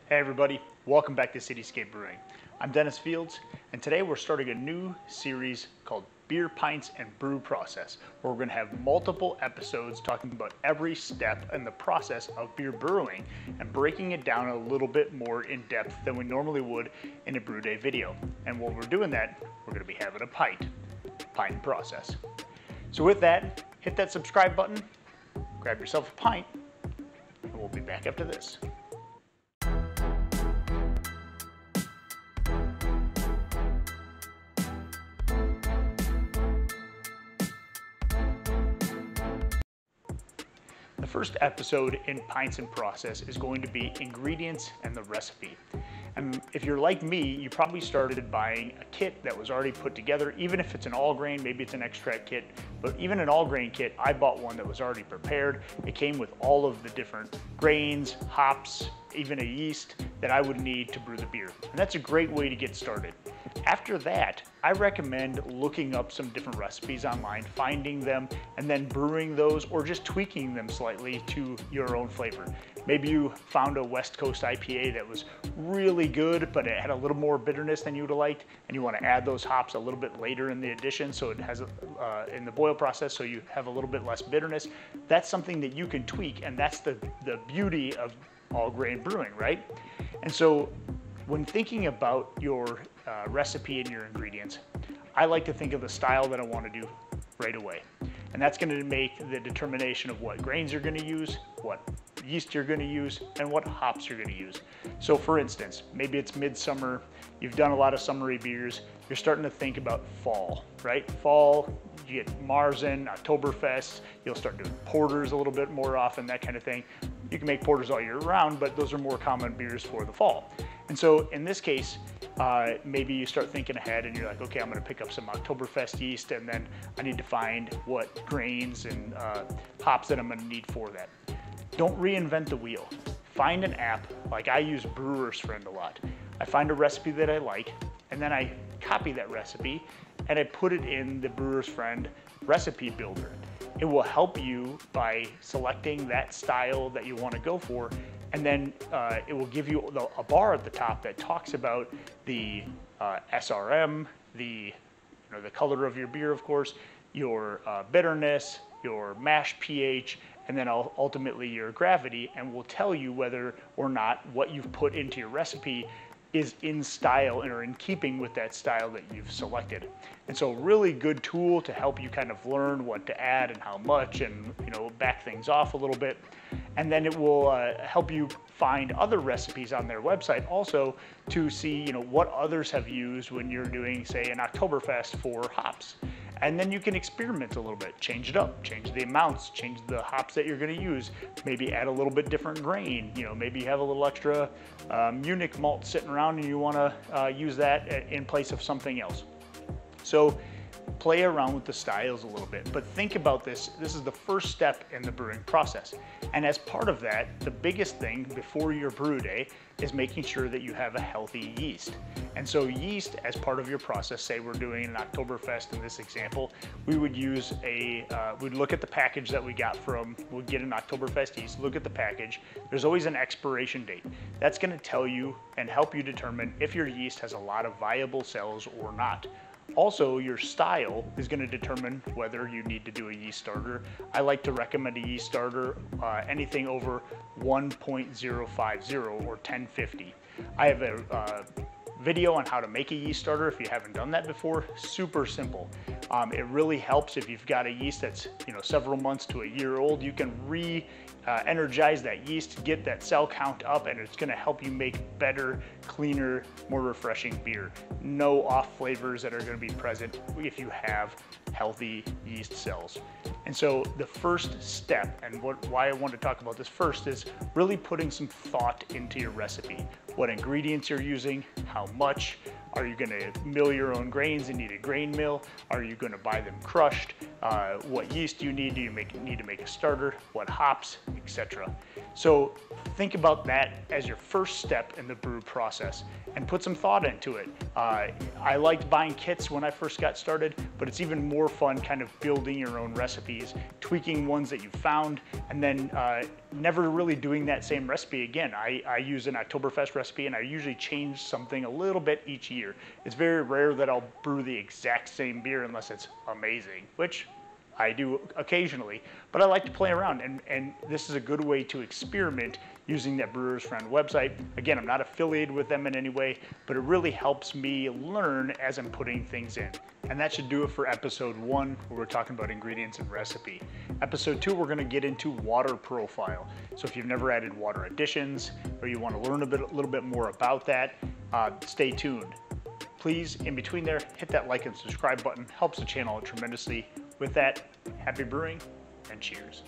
Hey everybody, welcome back to Cityscape Brewing. I'm Dennis Fields, and today we're starting a new series called Beer, Pints, and Brew Process, where we're going to have multiple episodes talking about every step in the process of beer brewing and breaking it down a little bit more in depth than we normally would in a brew day video. And when we're doing that, we're going to be having a pint process. So with that, hit that subscribe button, grab yourself a pint, and we'll be back after this. The first episode in Pints and Process is going to be ingredients and the recipe. And if you're like me, you probably started buying a kit that was already put together, even if it's an all grain, maybe it's an extract kit, but even an all grain kit, I bought one that was already prepared. It came with all of the different grains, hops, even a yeast that I would need to brew the beer. And that's a great way to get started. After that, I recommend looking up some different recipes online, finding them, and then brewing those or just tweaking them slightly to your own flavor. Maybe you found a West Coast IPA that was really good, but it had a little more bitterness than you would have liked, and you want to add those hops a little bit later in the addition, so it has in the boil process, so you have a little bit less bitterness. That's something that you can tweak, and that's the beauty of all grain brewing, right? And so when thinking about your recipe and your ingredients, I like to think of the style that I want to do right away. And that's going to make the determination of what grains you're going to use, what yeast you're going to use, and what hops you're going to use. So for instance, maybe it's midsummer, you've done a lot of summery beers, you're starting to think about fall, right? Fall, you get Marzen, Oktoberfest, you'll start doing porters a little bit more often, that kind of thing. You can make porters all year round, but those are more common beers for the fall. And so in this case, maybe you start thinking ahead and you're like, okay, I'm gonna pick up some Oktoberfest yeast, and then I need to find what grains and hops that I'm gonna need for that. Don't reinvent the wheel. Find an app, like I use Brewer's Friend a lot. I find a recipe that I like, and then I copy that recipe and I put it in the Brewer's Friend recipe builder. It will help you by selecting that style that you want to go for, and then it will give you a bar at the top that talks about the SRM, the color of your beer, of course, your bitterness, your mash pH, and then ultimately your gravity, and will tell you whether or not what you've put into your recipe is in style or in keeping with that style that you've selected. And so really good tool to help you kind of learn what to add and how much, and back things off a little bit. And then it will help you find other recipes on their website also to see what others have used when you're doing, say, an Oktoberfest for hops. And then you can experiment a little bit, change it up, change the amounts, change the hops that you're going to use, maybe add a little bit different grain. Maybe you have a little extra Munich malt sitting around and you want to use that in place of something else. So play around with the styles a little bit, but think about this. This is the first step in the brewing process. And as part of that, the biggest thing before your brew day is making sure that you have a healthy yeast. And so yeast, as part of your process, say we're doing an Oktoberfest in this example, we would use we'd look at the package that we got we'd get an Oktoberfest yeast, look at the package. There's always an expiration date. That's gonna tell you and help you determine if your yeast has a lot of viable cells or not. Also, your style is going to determine whether you need to do a yeast starter. I like to recommend a yeast starter anything over 1.050 or 1050. I have a video on how to make a yeast starter if you haven't done that before. Super simple. It really helps if you've got a yeast that's several months to a year old. You can energize that yeast, get that cell count up, and it's going to help you make better, cleaner, more refreshing beer. No off flavors that are going to be present if you have healthy yeast cells. And so the first step, and why I want to talk about this first, is really putting some thought into your recipe. What ingredients you're using, how much, are you going to mill your own grains and need a grain mill? Are you going to buy them crushed? what yeast you need. Do you need to make a starter? What hops, etc. So think about that as your first step in the brew process and put some thought into it. I liked buying kits when I first got started, but it's even more fun kind of building your own recipes, tweaking ones that you found, and then never really doing that same recipe again. I use an Oktoberfest recipe and I usually change something a little bit each year. It's very rare that I'll brew the exact same beer unless it's amazing, which I do occasionally, but I like to play around, and this is a good way to experiment using that Brewer's Friend website. Again, I'm not affiliated with them in any way, but it really helps me learn as I'm putting things in. And that should do it for episode 1, where we're talking about ingredients and recipe. Episode 2, we're gonna get into water profile. So if you've never added water additions, or you wanna learn a little bit more about that, stay tuned. Please, in between there, hit that like and subscribe button. Helps the channel tremendously. With that, happy brewing and cheers.